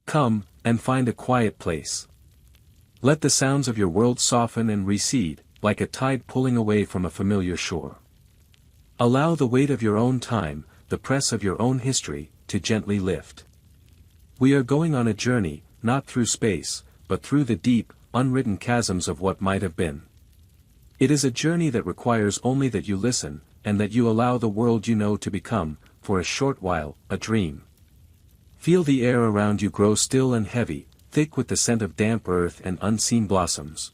Come, and find a quiet place. Let the sounds of your world soften and recede, like a tide pulling away from a familiar shore. Allow the weight of your own time, the press of your own history, to gently lift. We are going on a journey, not through space, but through the deep, unwritten chasms of what might have been. It is a journey that requires only that you listen, and that you allow the world you know to become, for a short while, a dream. Feel the air around you grow still and heavy, thick with the scent of damp earth and unseen blossoms.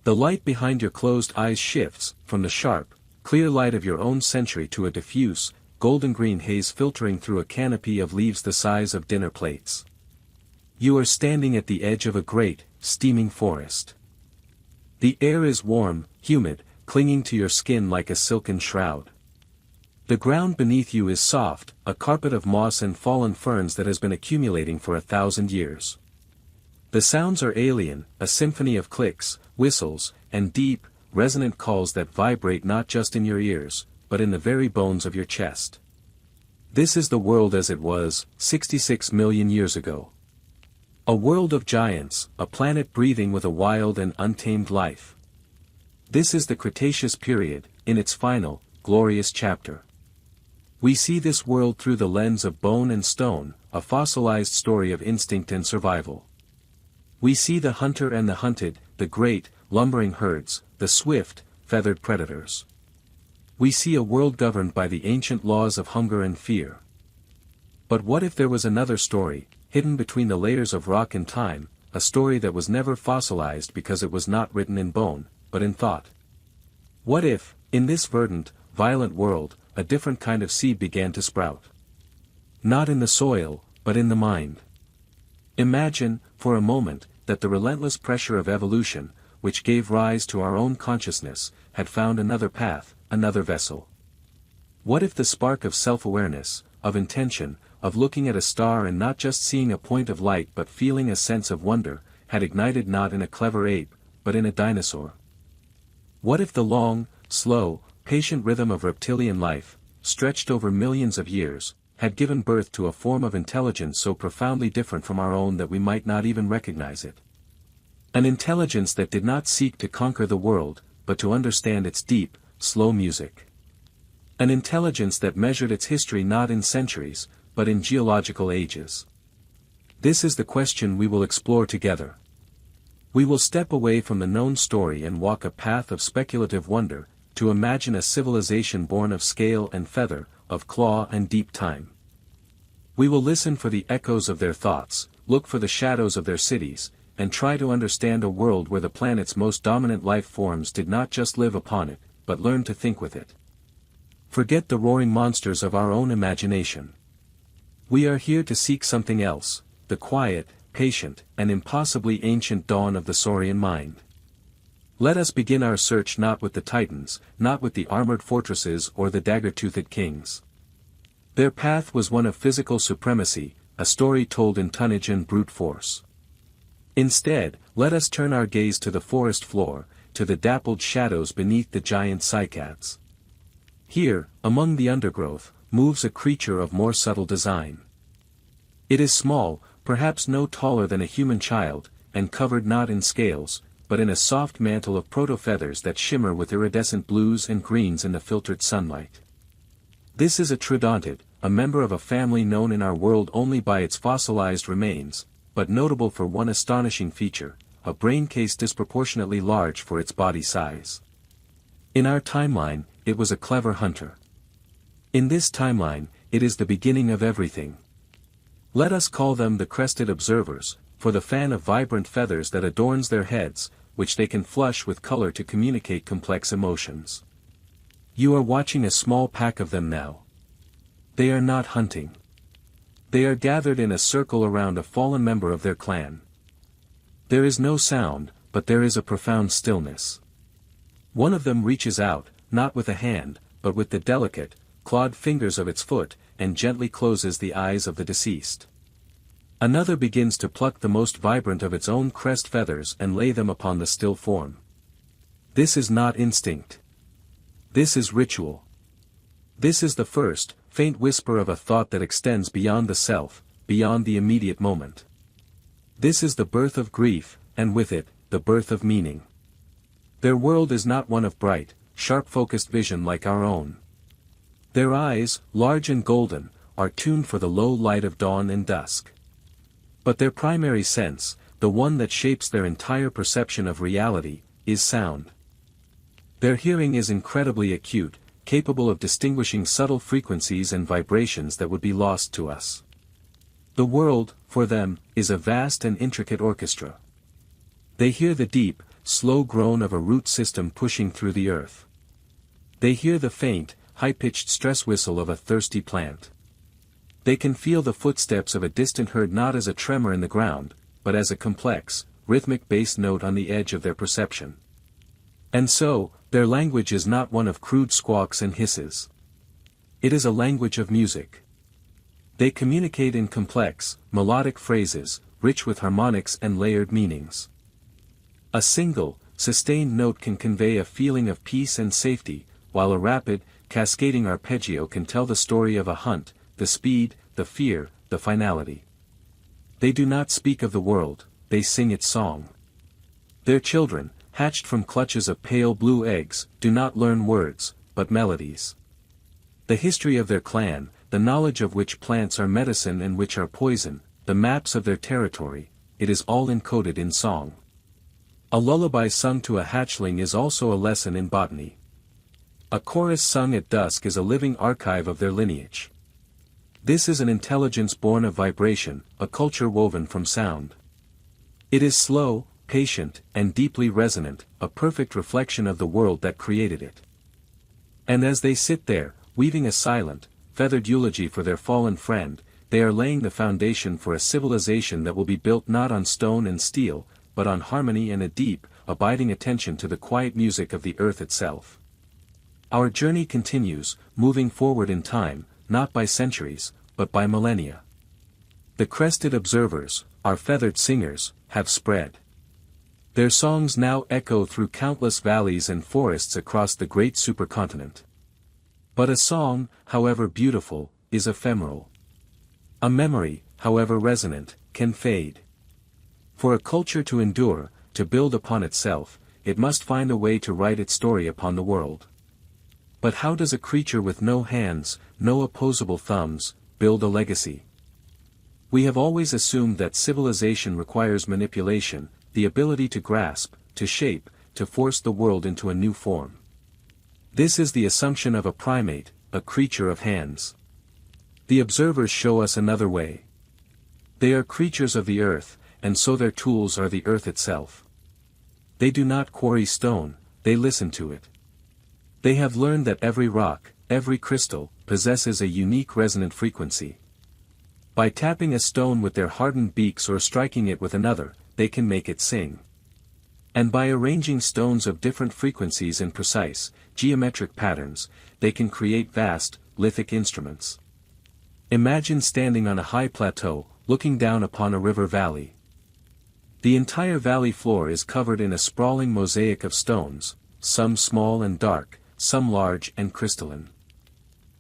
The light behind your closed eyes shifts, from the sharp, clear light of your own century to a diffuse, golden-green haze filtering through a canopy of leaves the size of dinner plates. You are standing at the edge of a great, steaming forest. The air is warm, humid, clinging to your skin like a silken shroud. The ground beneath you is soft, a carpet of moss and fallen ferns that has been accumulating for 1,000 years. The sounds are alien, a symphony of clicks, whistles, and deep, resonant calls that vibrate not just in your ears, but in the very bones of your chest. This is the world as it was, 66 million years ago. A world of giants, a planet breathing with a wild and untamed life. This is the Cretaceous period, in its final, glorious chapter. We see this world through the lens of bone and stone, a fossilized story of instinct and survival. We see the hunter and the hunted, the great, lumbering herds, the swift, feathered predators. We see a world governed by the ancient laws of hunger and fear. But what if there was another story, hidden between the layers of rock and time, a story that was never fossilized because it was not written in bone, but in thought? What if, in this verdant, violent world, a different kind of seed began to sprout? Not in the soil, but in the mind. Imagine, for a moment, that the relentless pressure of evolution, which gave rise to our own consciousness, had found another path, another vessel. What if the spark of self-awareness, of intention, of looking at a star and not just seeing a point of light but feeling a sense of wonder, had ignited not in a clever ape, but in a dinosaur? What if the long, slow, patient rhythm of reptilian life, stretched over millions of years, had given birth to a form of intelligence so profoundly different from our own that we might not even recognize it? An intelligence that did not seek to conquer the world, but to understand its deep, slow music. An intelligence that measured its history not in centuries, but in geological ages. This is the question we will explore together. We will step away from the known story and walk a path of speculative wonder, to imagine a civilization born of scale and feather, of claw and deep time. We will listen for the echoes of their thoughts, look for the shadows of their cities, and try to understand a world where the planet's most dominant life forms did not just live upon it, but learn to think with it. Forget the roaring monsters of our own imagination. We are here to seek something else, the quiet, patient, and impossibly ancient dawn of the saurian mind. Let us begin our search not with the titans, not with the armored fortresses or the dagger-toothed kings. Their path was one of physical supremacy, a story told in tonnage and brute force. Instead, let us turn our gaze to the forest floor, to the dappled shadows beneath the giant cycads. Here, among the undergrowth, moves a creature of more subtle design. It is small, perhaps no taller than a human child, and covered not in scales, but in a soft mantle of proto-feathers that shimmer with iridescent blues and greens in the filtered sunlight. This is a troodontid, a member of a family known in our world only by its fossilized remains, but notable for one astonishing feature, a brain case disproportionately large for its body size. In our timeline, it was a clever hunter. In this timeline, it is the beginning of everything. Let us call them the crested observers, for the fan of vibrant feathers that adorns their heads, which they can flush with color to communicate complex emotions. You are watching a small pack of them now. They are not hunting. They are gathered in a circle around a fallen member of their clan. There is no sound, but there is a profound stillness. One of them reaches out, not with a hand, but with the delicate, clawed fingers of its foot, and gently closes the eyes of the deceased. Another begins to pluck the most vibrant of its own crest feathers and lay them upon the still form. This is not instinct. This is ritual. This is the first, faint whisper of a thought that extends beyond the self, beyond the immediate moment. This is the birth of grief, and with it, the birth of meaning. Their world is not one of bright, sharp-focused vision like our own. Their eyes, large and golden, are tuned for the low light of dawn and dusk. But their primary sense, the one that shapes their entire perception of reality, is sound. Their hearing is incredibly acute, capable of distinguishing subtle frequencies and vibrations that would be lost to us. The world, for them, is a vast and intricate orchestra. They hear the deep, slow groan of a root system pushing through the earth. They hear the faint, high-pitched stress whistle of a thirsty plant. They can feel the footsteps of a distant herd not as a tremor in the ground, but as a complex, rhythmic bass note on the edge of their perception. And so, their language is not one of crude squawks and hisses. It is a language of music. They communicate in complex, melodic phrases, rich with harmonics and layered meanings. A single, sustained note can convey a feeling of peace and safety, while a rapid, cascading arpeggio can tell the story of a hunt, the speed, the fear, the finality. They do not speak of the world, they sing its song. Their children, hatched from clutches of pale blue eggs, do not learn words, but melodies. The history of their clan, the knowledge of which plants are medicine and which are poison, the maps of their territory, it is all encoded in song. A lullaby sung to a hatchling is also a lesson in botany. A chorus sung at dusk is a living archive of their lineage. This is an intelligence born of vibration, a culture woven from sound. It is slow, patient, and deeply resonant, a perfect reflection of the world that created it. And as they sit there, weaving a silent, feathered eulogy for their fallen friend, they are laying the foundation for a civilization that will be built not on stone and steel, but on harmony and a deep, abiding attention to the quiet music of the earth itself. Our journey continues, moving forward in time, not by centuries, but by millennia. The crested observers, our feathered singers, have spread. Their songs now echo through countless valleys and forests across the great supercontinent. But a song, however beautiful, is ephemeral. A memory, however resonant, can fade. For a culture to endure, to build upon itself, it must find a way to write its story upon the world. But how does a creature with no hands, no opposable thumbs, build a legacy? We have always assumed that civilization requires manipulation, the ability to grasp, to shape, to force the world into a new form. This is the assumption of a primate, a creature of hands. The observers show us another way. They are creatures of the earth, and so their tools are the earth itself. They do not quarry stone, they listen to it. They have learned that every rock, every crystal, possesses a unique resonant frequency. By tapping a stone with their hardened beaks or striking it with another, they can make it sing. And by arranging stones of different frequencies in precise, geometric patterns, they can create vast, lithic instruments. Imagine standing on a high plateau, looking down upon a river valley. The entire valley floor is covered in a sprawling mosaic of stones, some small and dark, some large and crystalline.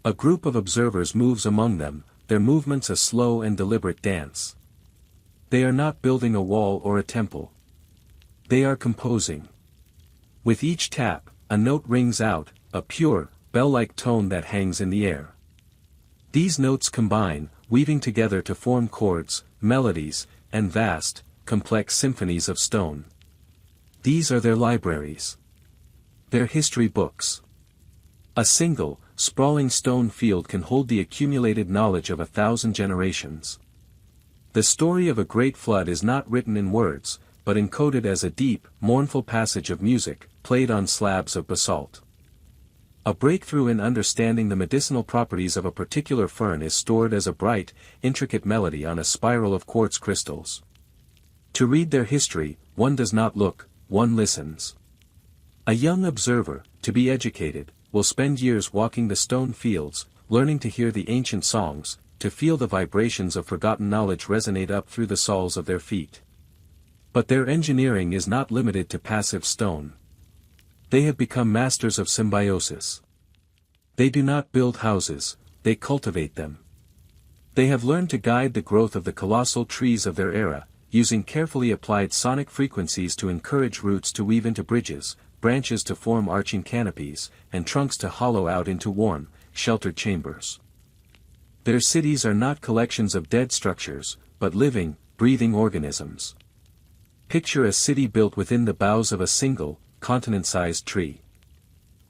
A group of observers moves among them, their movements a slow and deliberate dance. They are not building a wall or a temple. They are composing. With each tap, a note rings out, a pure, bell-like tone that hangs in the air. These notes combine, weaving together to form chords, melodies, and vast, complex symphonies of stone. These are their libraries. Their history books. A single, sprawling stone field can hold the accumulated knowledge of 1,000 generations. The story of a great flood is not written in words, but encoded as a deep, mournful passage of music, played on slabs of basalt. A breakthrough in understanding the medicinal properties of a particular fern is stored as a bright, intricate melody on a spiral of quartz crystals. To read their history, one does not look, one listens. A young observer, to be educated, will spend years walking the stone fields, learning to hear the ancient songs, to feel the vibrations of forgotten knowledge resonate up through the soles of their feet. But their engineering is not limited to passive stone. They have become masters of symbiosis. They do not build houses, they cultivate them. They have learned to guide the growth of the colossal trees of their era, using carefully applied sonic frequencies to encourage roots to weave into bridges, branches to form arching canopies, and trunks to hollow out into warm, sheltered chambers. Their cities are not collections of dead structures, but living, breathing organisms. Picture a city built within the boughs of a single, continent-sized tree.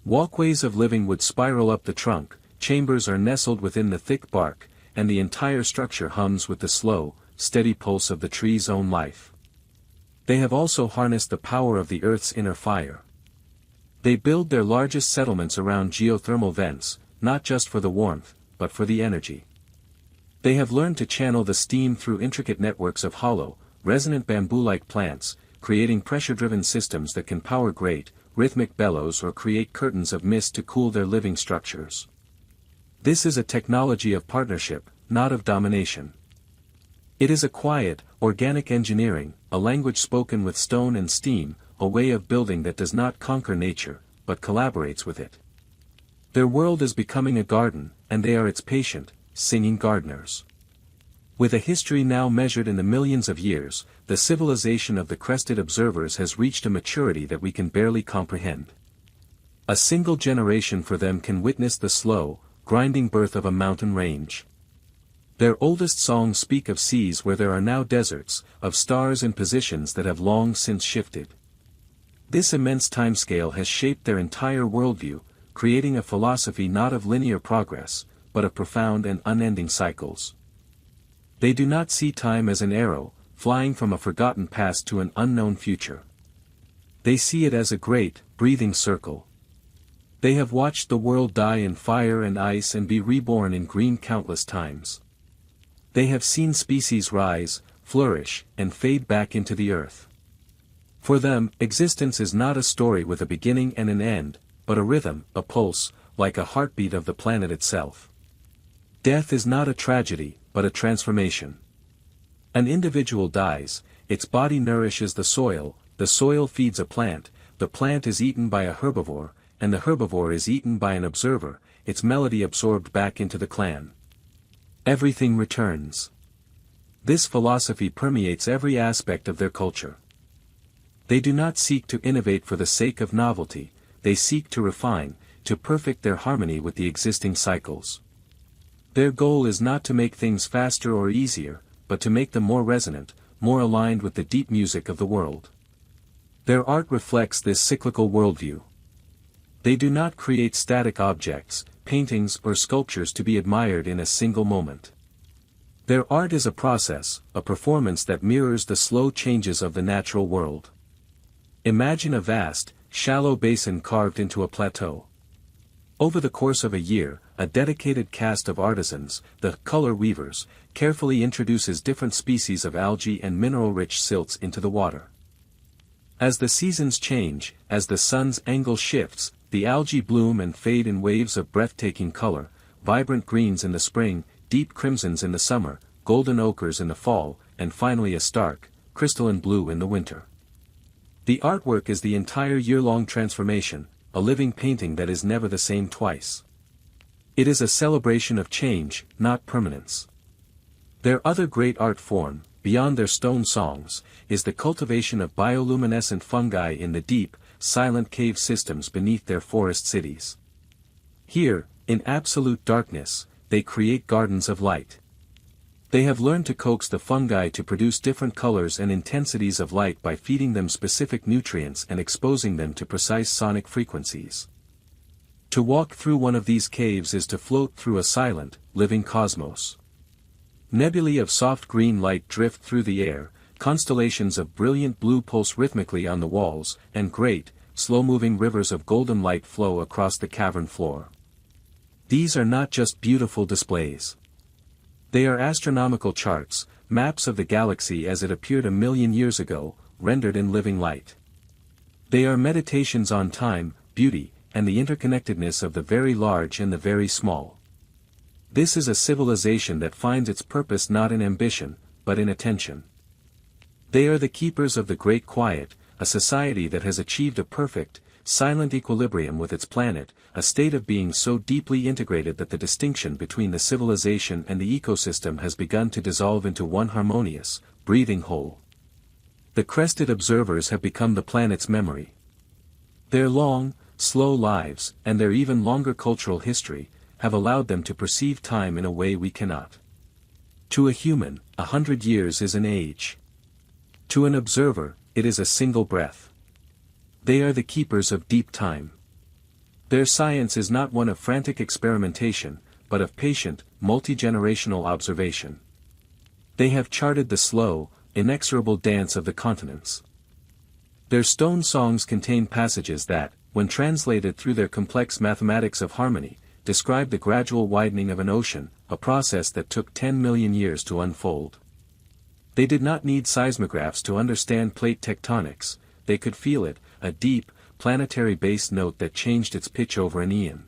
Walkways of living wood spiral up the trunk, chambers are nestled within the thick bark, and the entire structure hums with the slow, steady pulse of the tree's own life. They have also harnessed the power of the Earth's inner fire. They build their largest settlements around geothermal vents, not just for the warmth, but for the energy. They have learned to channel the steam through intricate networks of hollow, resonant bamboo-like plants, creating pressure-driven systems that can power great, rhythmic bellows or create curtains of mist to cool their living structures. This is a technology of partnership, not of domination. It is a quiet, organic engineering, a language spoken with stone and steam, a way of building that does not conquer nature, but collaborates with it. Their world is becoming a garden, and they are its patient, singing gardeners. With a history now measured in the millions of years, the civilization of the crested observers has reached a maturity that we can barely comprehend. A single generation for them can witness the slow, grinding birth of a mountain range. Their oldest songs speak of seas where there are now deserts, of stars in positions that have long since shifted. This immense timescale has shaped their entire worldview, creating a philosophy not of linear progress, but of profound and unending cycles. They do not see time as an arrow, flying from a forgotten past to an unknown future. They see it as a great, breathing circle. They have watched the world die in fire and ice and be reborn in green countless times. They have seen species rise, flourish, and fade back into the earth. For them, existence is not a story with a beginning and an end, but a rhythm, a pulse, like a heartbeat of the planet itself. Death is not a tragedy, but a transformation. An individual dies, its body nourishes the soil feeds a plant, the plant is eaten by a herbivore, and the herbivore is eaten by an observer, its melody absorbed back into the clan. Everything returns. This philosophy permeates every aspect of their culture. They do not seek to innovate for the sake of novelty, they seek to refine, to perfect their harmony with the existing cycles. Their goal is not to make things faster or easier, but to make them more resonant, more aligned with the deep music of the world. Their art reflects this cyclical worldview. They do not create static objects, paintings or sculptures to be admired in a single moment. Their art is a process, a performance that mirrors the slow changes of the natural world. Imagine a vast, shallow basin carved into a plateau. Over the course of a year, a dedicated cast of artisans, the color weavers, carefully introduces different species of algae and mineral-rich silts into the water. As the seasons change, as the sun's angle shifts, the algae bloom and fade in waves of breathtaking color, vibrant greens in the spring, deep crimsons in the summer, golden ochres in the fall, and finally a stark, crystalline blue in the winter. The artwork is the entire year-long transformation, a living painting that is never the same twice. It is a celebration of change, not permanence. Their other great art form, beyond their stone songs, is the cultivation of bioluminescent fungi in the deep, silent cave systems beneath their forest cities. Here, in absolute darkness, they create gardens of light. They have learned to coax the fungi to produce different colors and intensities of light by feeding them specific nutrients and exposing them to precise sonic frequencies. To walk through one of these caves is to float through a silent, living cosmos. Nebulae of soft green light drift through the air, constellations of brilliant blue pulse rhythmically on the walls, and great, slow-moving rivers of golden light flow across the cavern floor. These are not just beautiful displays. They are astronomical charts, maps of the galaxy as it appeared a million years ago, rendered in living light. They are meditations on time, beauty, and the interconnectedness of the very large and the very small. This is a civilization that finds its purpose not in ambition, but in attention. They are the keepers of the great quiet, a society that has achieved a perfect, silent equilibrium with its planet, a state of being so deeply integrated that the distinction between the civilization and the ecosystem has begun to dissolve into one harmonious, breathing whole. The crested observers have become the planet's memory. Their long, slow lives, and their even longer cultural history, have allowed them to perceive time in a way we cannot. To a human, 100 years is an age. To an observer, it is a single breath. They are the keepers of deep time. Their science is not one of frantic experimentation, but of patient, multi-generational observation. They have charted the slow, inexorable dance of the continents. Their stone songs contain passages that, when translated through their complex mathematics of harmony, describe the gradual widening of an ocean, a process that took 10 million years to unfold. They did not need seismographs to understand plate tectonics, they could feel it, a deep, planetary bass note that changed its pitch over an eon.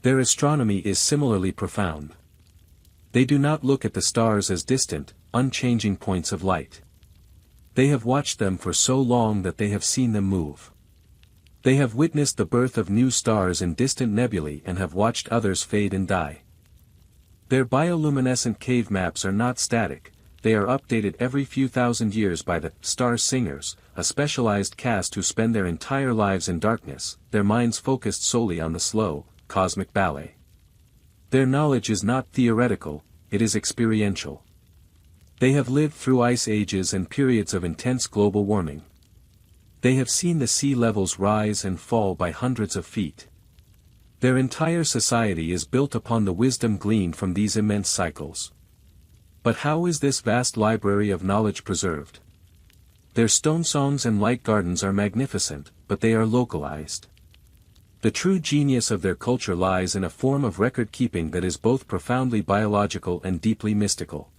Their astronomy is similarly profound. They do not look at the stars as distant, unchanging points of light. They have watched them for so long that they have seen them move. They have witnessed the birth of new stars in distant nebulae and have watched others fade and die. Their bioluminescent cave maps are not static, they are updated every few thousand years by the Star Singers, a specialized caste who spend their entire lives in darkness, their minds focused solely on the slow, cosmic ballet. Their knowledge is not theoretical, it is experiential. They have lived through ice ages and periods of intense global warming. They have seen the sea levels rise and fall by hundreds of feet. Their entire society is built upon the wisdom gleaned from these immense cycles. But how is this vast library of knowledge preserved? Their stone songs and light gardens are magnificent, but they are localized. The true genius of their culture lies in a form of record-keeping that is both profoundly biological and deeply mystical.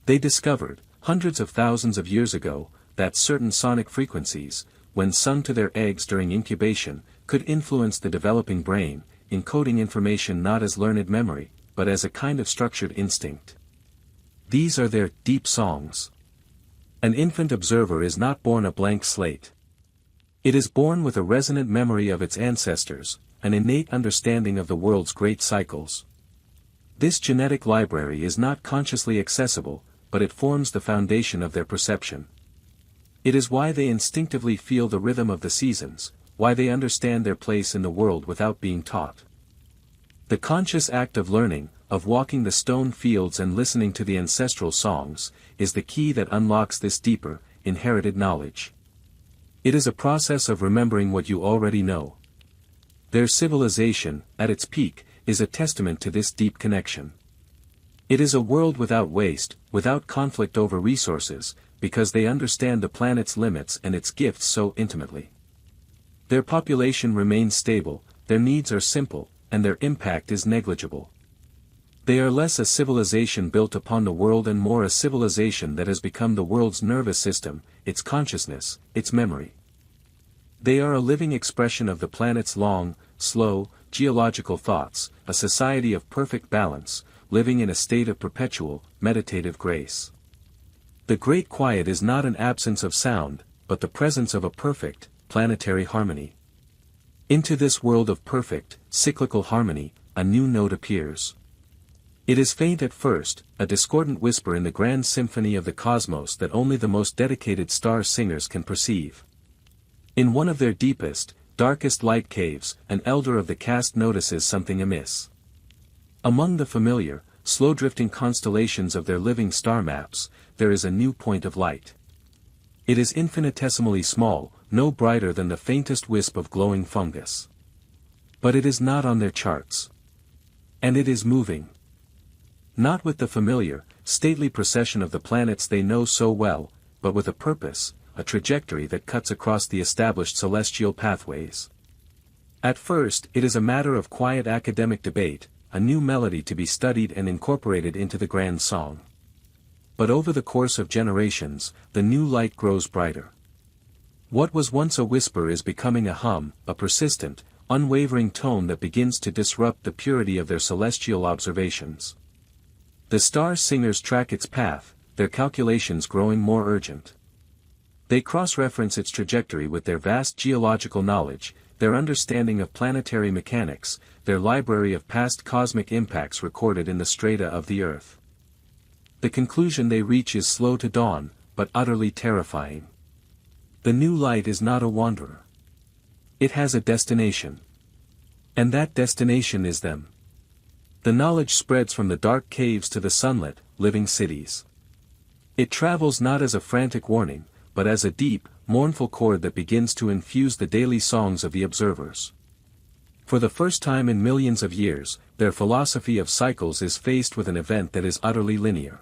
They discovered, hundreds of thousands of years ago, that certain sonic frequencies, when sung to their eggs during incubation, could influence the developing brain, encoding information not as learned memory, but as a kind of structured instinct. These are their deep songs. An infant observer is not born a blank slate. It is born with a resonant memory of its ancestors, an innate understanding of the world's great cycles. This genetic library is not consciously accessible, but it forms the foundation of their perception. It is why they instinctively feel the rhythm of the seasons, why they understand their place in the world without being taught. The conscious act of learning, of walking the stone fields and listening to the ancestral songs, is the key that unlocks this deeper, inherited knowledge. It is a process of remembering what you already know. Their civilization, at its peak, is a testament to this deep connection. It is a world without waste, without conflict over resources, because they understand the planet's limits and its gifts so intimately. Their population remains stable, their needs are simple, and their impact is negligible. They are less a civilization built upon the world and more a civilization that has become the world's nervous system, its consciousness, its memory. They are a living expression of the planet's long, slow, geological thoughts, a society of perfect balance, living in a state of perpetual, meditative grace. The great quiet is not an absence of sound, but the presence of a perfect, planetary harmony. Into this world of perfect, cyclical harmony, a new note appears. It is faint at first, a discordant whisper in the grand symphony of the cosmos that only the most dedicated star singers can perceive. In one of their deepest, darkest light caves, an elder of the caste notices something amiss. Among the familiar, slow-drifting constellations of their living star maps, there is a new point of light. It is infinitesimally small, no brighter than the faintest wisp of glowing fungus. But it is not on their charts. And it is moving. Not with the familiar, stately procession of the planets they know so well, but with a purpose, a trajectory that cuts across the established celestial pathways. At first, it is a matter of quiet academic debate, a new melody to be studied and incorporated into the grand song. But over the course of generations, the new light grows brighter. What was once a whisper is becoming a hum, a persistent, unwavering tone that begins to disrupt the purity of their celestial observations. The star singers track its path, their calculations growing more urgent. They cross-reference its trajectory with their vast geological knowledge, their understanding of planetary mechanics, their library of past cosmic impacts recorded in the strata of the Earth. The conclusion they reach is slow to dawn, but utterly terrifying. The new light is not a wanderer. It has a destination. And that destination is them. The knowledge spreads from the dark caves to the sunlit, living cities. It travels not as a frantic warning, but as a deep, mournful chord that begins to infuse the daily songs of the observers. For the first time in millions of years, their philosophy of cycles is faced with an event that is utterly linear.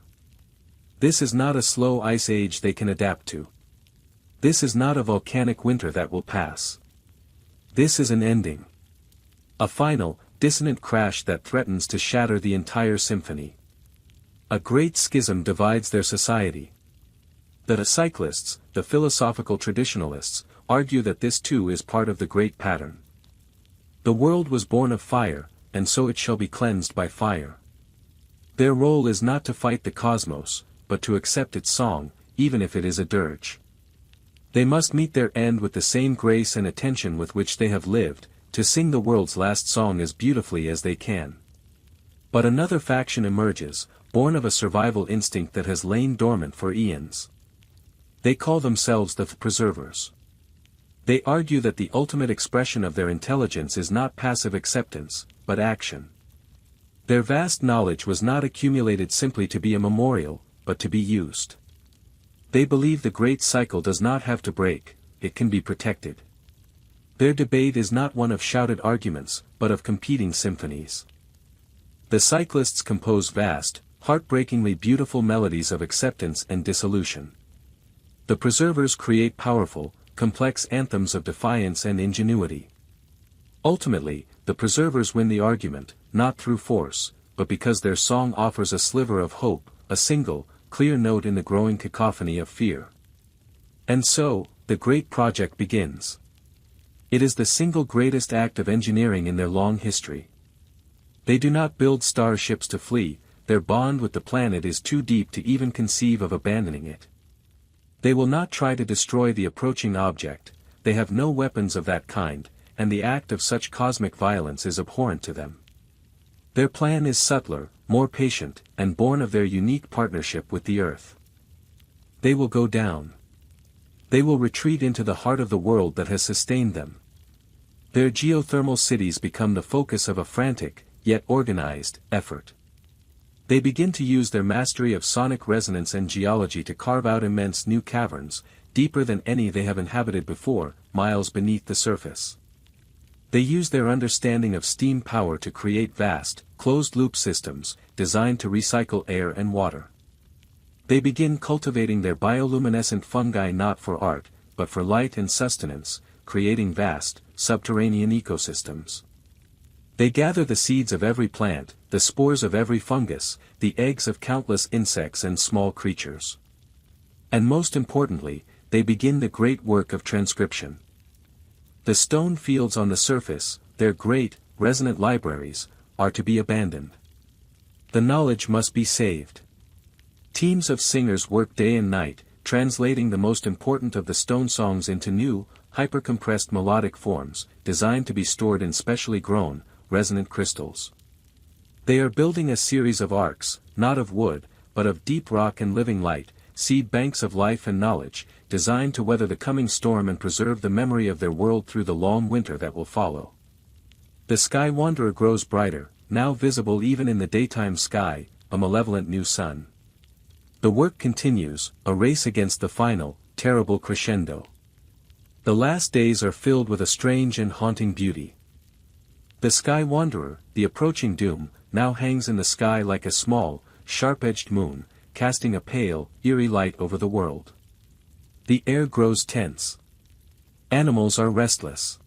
This is not a slow ice age they can adapt to. This is not a volcanic winter that will pass. This is an ending. A final, dissonant crash that threatens to shatter the entire symphony. A great schism divides their society. The cyclists, the philosophical traditionalists, argue that this too is part of the great pattern. The world was born of fire, and so it shall be cleansed by fire. Their role is not to fight the cosmos, but to accept its song, even if it is a dirge. They must meet their end with the same grace and attention with which they have lived, to sing the world's last song as beautifully as they can. But another faction emerges, born of a survival instinct that has lain dormant for eons. They call themselves the Preservers. They argue that the ultimate expression of their intelligence is not passive acceptance, but action. Their vast knowledge was not accumulated simply to be a memorial, but to be used. They believe the great cycle does not have to break, it can be protected. Their debate is not one of shouted arguments, but of competing symphonies. The cyclists compose vast, heartbreakingly beautiful melodies of acceptance and dissolution. The Preservers create powerful, complex anthems of defiance and ingenuity. Ultimately, the Preservers win the argument, not through force, but because their song offers a sliver of hope, a single, clear note in the growing cacophony of fear. And so, the great project begins. It is the single greatest act of engineering in their long history. They do not build starships to flee, their bond with the planet is too deep to even conceive of abandoning it. They will not try to destroy the approaching object, they have no weapons of that kind, and the act of such cosmic violence is abhorrent to them. Their plan is subtler, more patient, and born of their unique partnership with the Earth. They will go down. They will retreat into the heart of the world that has sustained them. Their geothermal cities become the focus of a frantic, yet organized, effort. They begin to use their mastery of sonic resonance and geology to carve out immense new caverns, deeper than any they have inhabited before, miles beneath the surface. They use their understanding of steam power to create vast, closed-loop systems, designed to recycle air and water. They begin cultivating their bioluminescent fungi not for art, but for light and sustenance, creating vast, subterranean ecosystems. They gather the seeds of every plant, the spores of every fungus, the eggs of countless insects and small creatures. And most importantly, they begin the great work of transcription. The stone fields on the surface, their great, resonant libraries, are to be abandoned. The knowledge must be saved. Teams of singers work day and night, translating the most important of the stone songs into new, hyper-compressed melodic forms, designed to be stored in specially grown, resonant crystals. They are building a series of arcs, not of wood, but of deep rock and living light, seed banks of life and knowledge, designed to weather the coming storm and preserve the memory of their world through the long winter that will follow. The sky wanderer grows brighter, now visible even in the daytime sky, a malevolent new sun. The work continues, a race against the final, terrible crescendo. The last days are filled with a strange and haunting beauty. The sky wanderer, the approaching doom, now hangs in the sky like a small, sharp-edged moon, casting a pale, eerie light over the world. The air grows tense. Animals are restless.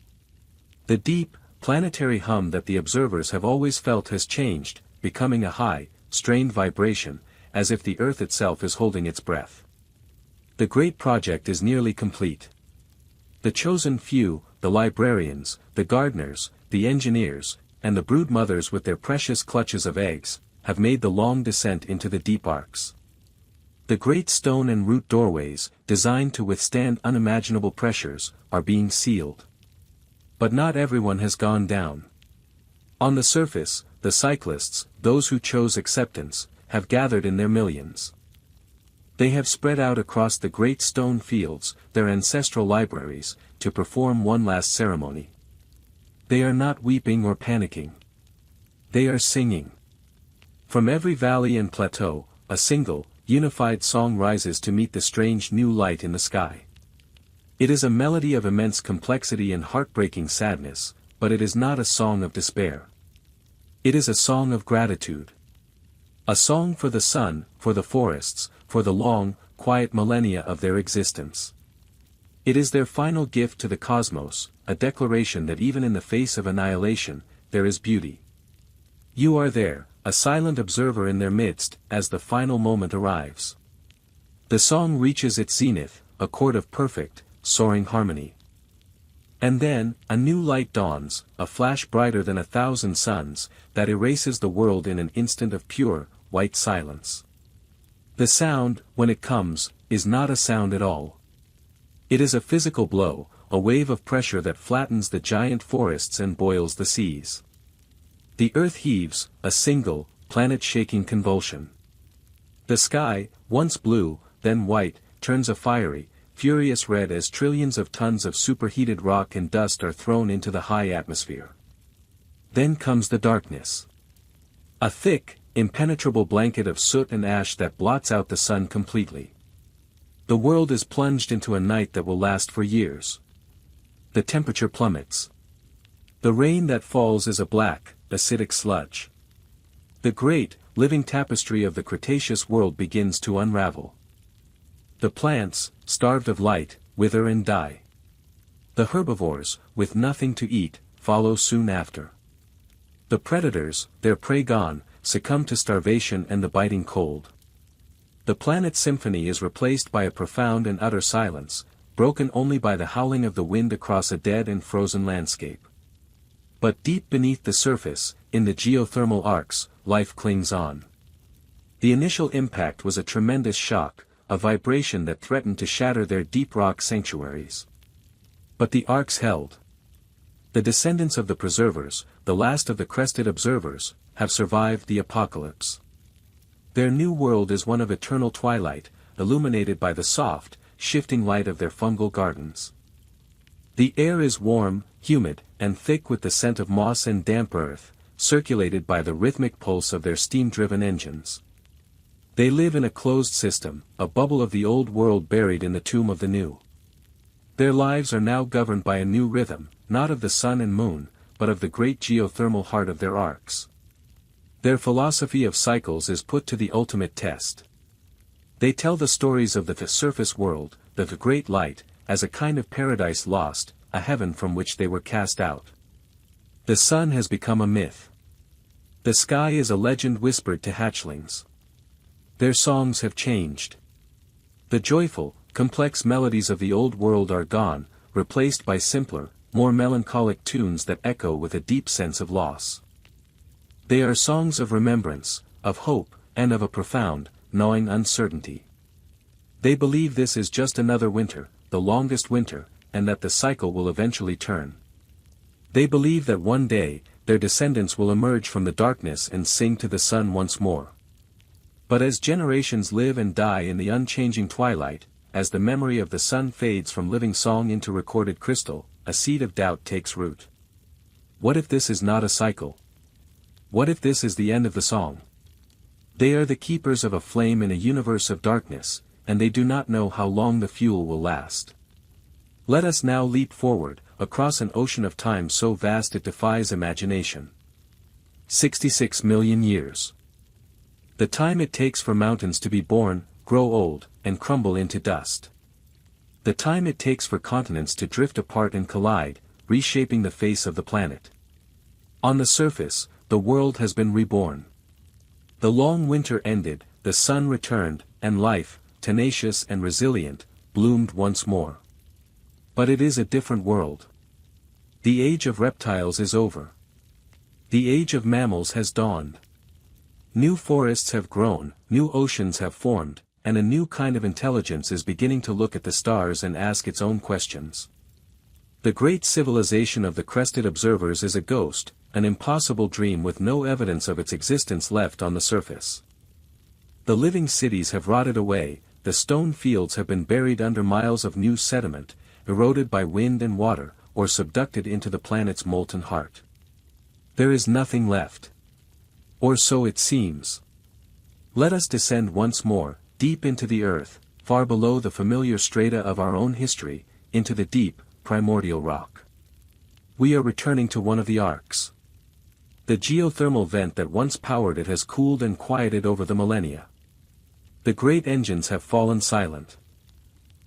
The deep, planetary hum that the observers have always felt has changed, becoming a high, strained vibration, as if the earth itself is holding its breath. The great project is nearly complete. The chosen few, the librarians, the gardeners, the engineers, and the brood mothers with their precious clutches of eggs, have made the long descent into the deep arcs. The great stone and root doorways, designed to withstand unimaginable pressures, are being sealed. But not everyone has gone down. On the surface, the cyclists, those who chose acceptance, have gathered in their millions. They have spread out across the great stone fields, their ancestral libraries, to perform one last ceremony. They are not weeping or panicking. They are singing. From every valley and plateau, a single, unified song rises to meet the strange new light in the sky. It is a melody of immense complexity and heartbreaking sadness, but it is not a song of despair. It is a song of gratitude. A song for the sun, for the forests, for the long, quiet millennia of their existence. It is their final gift to the cosmos, a declaration that even in the face of annihilation, there is beauty. You are there, a silent observer in their midst, as the final moment arrives. The song reaches its zenith, a chord of perfect, soaring harmony. And then, a new light dawns, a flash brighter than 1,000 suns, that erases the world in an instant of pure, white silence. The sound, when it comes, is not a sound at all. It is a physical blow, a wave of pressure that flattens the giant forests and boils the seas. The earth heaves, a single, planet-shaking convulsion. The sky, once blue, then white, turns a fiery, furious red as trillions of tons of superheated rock and dust are thrown into the high atmosphere. Then comes the darkness. A thick, impenetrable blanket of soot and ash that blots out the sun completely. The world is plunged into a night that will last for years. The temperature plummets. The rain that falls is a black, acidic sludge. The great, living tapestry of the Cretaceous world begins to unravel. The plants, starved of light, wither and die. The herbivores, with nothing to eat, follow soon after. The predators, their prey gone, succumb to starvation and the biting cold. The planet's symphony is replaced by a profound and utter silence, broken only by the howling of the wind across a dead and frozen landscape. But deep beneath the surface, in the geothermal arcs, life clings on. The initial impact was a tremendous shock, a vibration that threatened to shatter their deep rock sanctuaries. But the arcs held. The descendants of the preservers, the last of the crested observers, have survived the apocalypse. Their new world is one of eternal twilight, illuminated by the soft, shifting light of their fungal gardens. The air is warm, humid, and thick with the scent of moss and damp earth, circulated by the rhythmic pulse of their steam-driven engines. They live in a closed system, a bubble of the old world buried in the tomb of the new. Their lives are now governed by a new rhythm, not of the sun and moon, but of the great geothermal heart of their arcs. Their philosophy of cycles is put to the ultimate test. They tell the stories of the surface world, the great light, as a kind of paradise lost, a heaven from which they were cast out. The sun has become a myth. The sky is a legend whispered to hatchlings. Their songs have changed. The joyful, complex melodies of the old world are gone, replaced by simpler, more melancholic tunes that echo with a deep sense of loss. They are songs of remembrance, of hope, and of a profound, gnawing uncertainty. They believe this is just another winter, the longest winter, and that the cycle will eventually turn. They believe that one day, their descendants will emerge from the darkness and sing to the sun once more. But as generations live and die in the unchanging twilight, as the memory of the sun fades from living song into recorded crystal, a seed of doubt takes root. What if this is not a cycle? What if this is the end of the song? They are the keepers of a flame in a universe of darkness, and they do not know how long the fuel will last. Let us now leap forward, across an ocean of time so vast it defies imagination. 66 million years. The time it takes for mountains to be born, grow old, and crumble into dust. The time it takes for continents to drift apart and collide, reshaping the face of the planet. On the surface, the world has been reborn. The long winter ended, the sun returned, and life, tenacious and resilient, bloomed once more. But it is a different world. The age of reptiles is over. The age of mammals has dawned. New forests have grown, new oceans have formed, and a new kind of intelligence is beginning to look at the stars and ask its own questions. The great civilization of the crested observers is a ghost, an impossible dream with no evidence of its existence left on the surface. The living cities have rotted away, the stone fields have been buried under miles of new sediment, eroded by wind and water, or subducted into the planet's molten heart. There is nothing left. Or so it seems. Let us descend once more, deep into the earth, far below the familiar strata of our own history, into the deep, primordial rock. We are returning to one of the arcs. The geothermal vent that once powered it has cooled and quieted over the millennia. The great engines have fallen silent.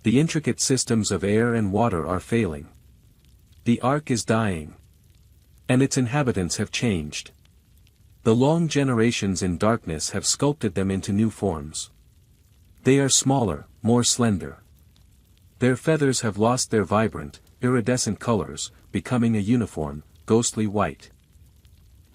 The intricate systems of air and water are failing. The ark is dying. And its inhabitants have changed. The long generations in darkness have sculpted them into new forms. They are smaller, more slender. Their feathers have lost their vibrant, iridescent colors, becoming a uniform, ghostly white.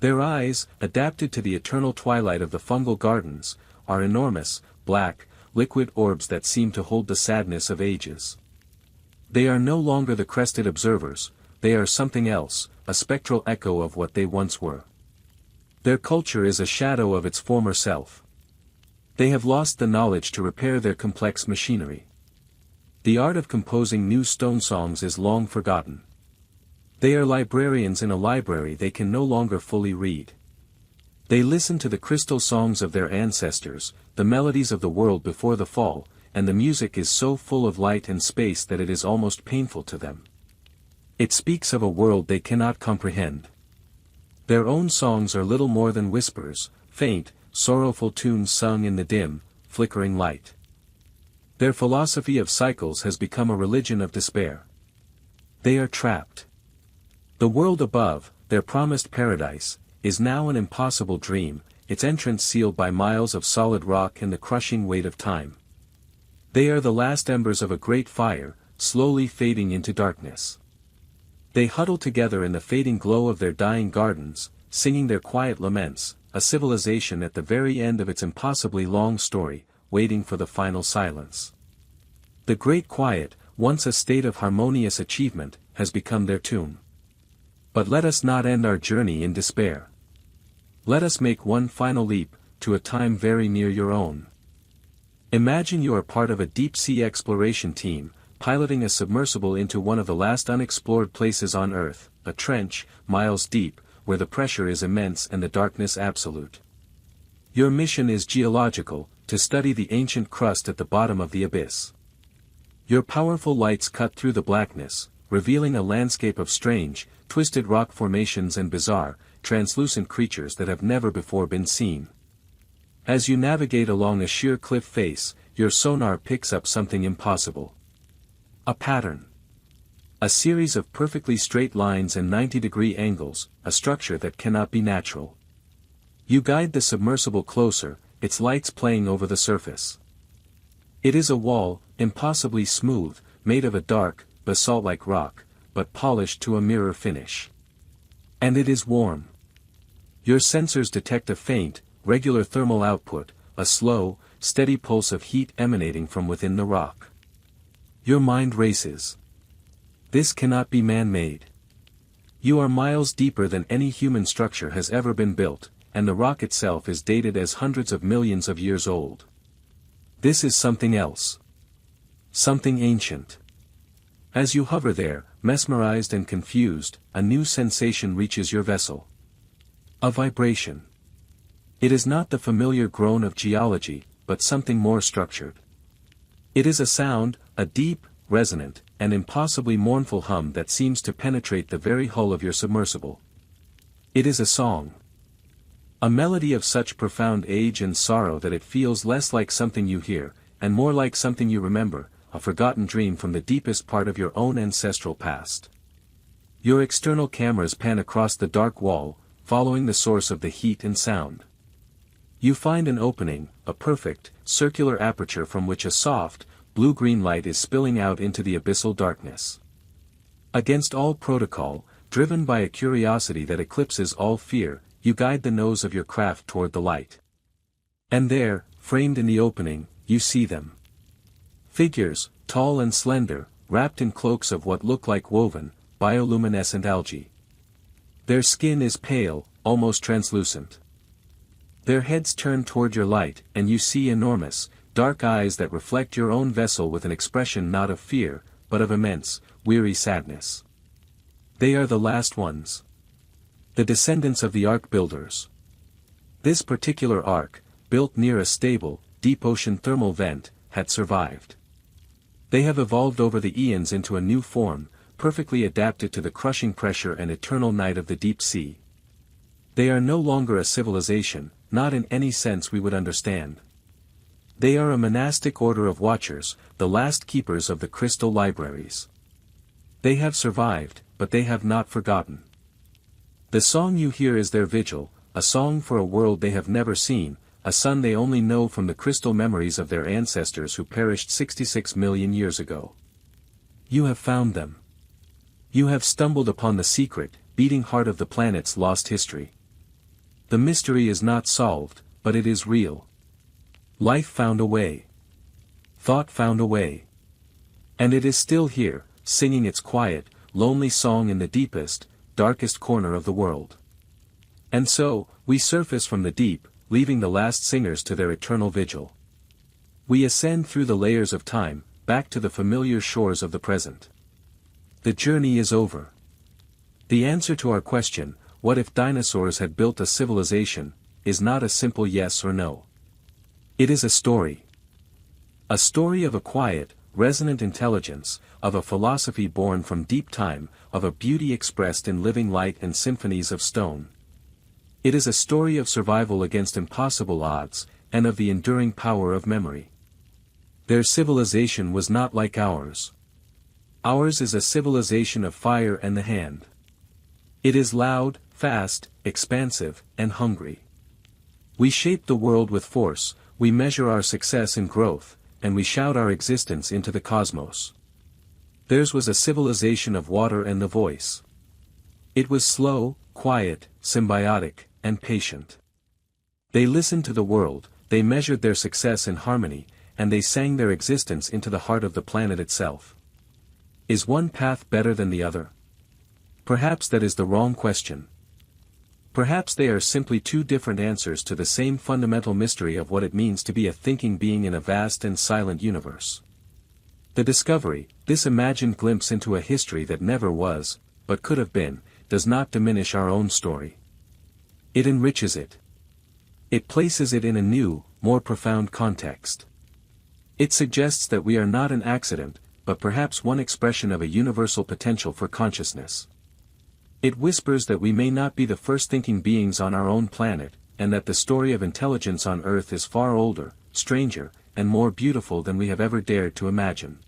Their eyes, adapted to the eternal twilight of the fungal gardens, are enormous, black, liquid orbs that seem to hold the sadness of ages. They are no longer the crested observers, they are something else, a spectral echo of what they once were. Their culture is a shadow of its former self. They have lost the knowledge to repair their complex machinery. The art of composing new stone songs is long forgotten. They are librarians in a library they can no longer fully read. They listen to the crystal songs of their ancestors, the melodies of the world before the fall, and the music is so full of light and space that it is almost painful to them. It speaks of a world they cannot comprehend. Their own songs are little more than whispers, faint, sorrowful tunes sung in the dim, flickering light. Their philosophy of cycles has become a religion of despair. They are trapped. The world above, their promised paradise, is now an impossible dream, its entrance sealed by miles of solid rock and the crushing weight of time. They are the last embers of a great fire, slowly fading into darkness. They huddle together in the fading glow of their dying gardens, singing their quiet laments, a civilization at the very end of its impossibly long story, waiting for the final silence. The great quiet, once a state of harmonious achievement, has become their tomb. But let us not end our journey in despair. Let us make one final leap, to a time very near your own. Imagine you are part of a deep-sea exploration team, piloting a submersible into one of the last unexplored places on Earth, a trench, miles deep, where the pressure is immense and the darkness absolute. Your mission is geological, to study the ancient crust at the bottom of the abyss. Your powerful lights cut through the blackness, revealing a landscape of strange, twisted rock formations and bizarre, translucent creatures that have never before been seen. As you navigate along a sheer cliff face, your sonar picks up something impossible. A pattern. A series of perfectly straight lines and 90-degree angles, a structure that cannot be natural. You guide the submersible closer, its lights playing over the surface. It is a wall, impossibly smooth, made of a dark, basalt-like rock, but polished to a mirror finish. And it is warm. Your sensors detect a faint, regular thermal output, a slow, steady pulse of heat emanating from within the rock. Your mind races. This cannot be man-made. You are miles deeper than any human structure has ever been built, and the rock itself is dated as hundreds of millions of years old. This is something else. Something ancient. As you hover there, mesmerized and confused, a new sensation reaches your vessel. A vibration. It is not the familiar groan of geology, but something more structured. It is a sound, a deep, resonant, and impossibly mournful hum that seems to penetrate the very hull of your submersible. It is a song. A melody of such profound age and sorrow that it feels less like something you hear, and more like something you remember, a forgotten dream from the deepest part of your own ancestral past. Your external cameras pan across the dark wall, following the source of the heat and sound. You find an opening, a perfect, circular aperture from which a soft, blue-green light is spilling out into the abyssal darkness. Against all protocol, driven by a curiosity that eclipses all fear, you guide the nose of your craft toward the light. And there, framed in the opening, you see them. Figures, tall and slender, wrapped in cloaks of what look like woven, bioluminescent algae. Their skin is pale, almost translucent. Their heads turn toward your light, and you see enormous, dark eyes that reflect your own vessel with an expression not of fear, but of immense, weary sadness. They are the last ones. The descendants of the Ark builders. This particular ark, built near a stable, deep ocean thermal vent, had survived. They have evolved over the eons into a new form, perfectly adapted to the crushing pressure and eternal night of the deep sea. They are no longer a civilization, not in any sense we would understand. They are a monastic order of watchers, the last keepers of the crystal libraries. They have survived, but they have not forgotten. The song you hear is their vigil, a song for a world they have never seen, a sun they only know from the crystal memories of their ancestors who perished 66 million years ago. You have found them. You have stumbled upon the secret, beating heart of the planet's lost history. The mystery is not solved, but it is real. Life found a way. Thought found a way. And it is still here, singing its quiet, lonely song in the deepest, darkest corner of the world. And so, we surface from the deep, leaving the last singers to their eternal vigil. We ascend through the layers of time, back to the familiar shores of the present. The journey is over. The answer to our question, what if dinosaurs had built a civilization, is not a simple yes or no. It is a story. A story of a quiet, resonant intelligence, of a philosophy born from deep time, of a beauty expressed in living light and symphonies of stone. It is a story of survival against impossible odds, and of the enduring power of memory. Their civilization was not like ours. Ours is a civilization of fire and the hand. It is loud, fast, expansive, and hungry. We shape the world with force, we measure our success in growth, and we shout our existence into the cosmos. Theirs was a civilization of water and the voice. It was slow, quiet, symbiotic, and patient. They listened to the world, they measured their success in harmony, and they sang their existence into the heart of the planet itself. Is one path better than the other? Perhaps that is the wrong question. Perhaps they are simply two different answers to the same fundamental mystery of what it means to be a thinking being in a vast and silent universe. The discovery, this imagined glimpse into a history that never was, but could have been, does not diminish our own story. It enriches it. It places it in a new, more profound context. It suggests that we are not an accident, but perhaps one expression of a universal potential for consciousness. It whispers that we may not be the first thinking beings on our own planet, and that the story of intelligence on Earth is far older, stranger, and more beautiful than we have ever dared to imagine.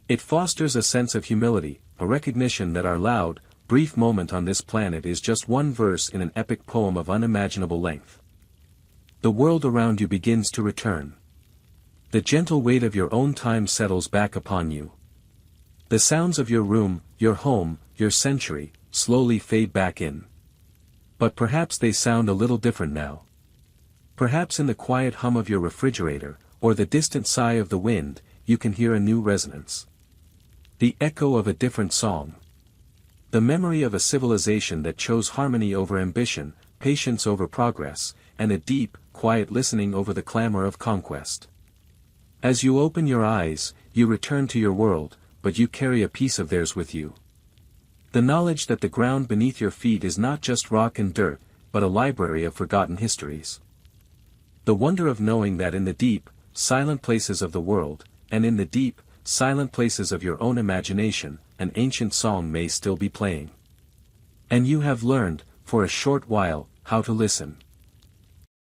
It fosters a sense of humility, a recognition that our loud, brief moment on this planet is just one verse in an epic poem of unimaginable length. The world around you begins to return. The gentle weight of your own time settles back upon you. The sounds of your room, your home, your century, slowly fade back in. But perhaps they sound a little different now. Perhaps in the quiet hum of your refrigerator, or the distant sigh of the wind, you can hear a new resonance. The echo of a different song. The memory of a civilization that chose harmony over ambition, patience over progress, and a deep, quiet listening over the clamor of conquest. As you open your eyes, you return to your world, but you carry a piece of theirs with you. The knowledge that the ground beneath your feet is not just rock and dirt, but a library of forgotten histories. The wonder of knowing that in the deep, silent places of the world, and in the deep, silent places of your own imagination, an ancient song may still be playing. And you have learned, for a short while, how to listen.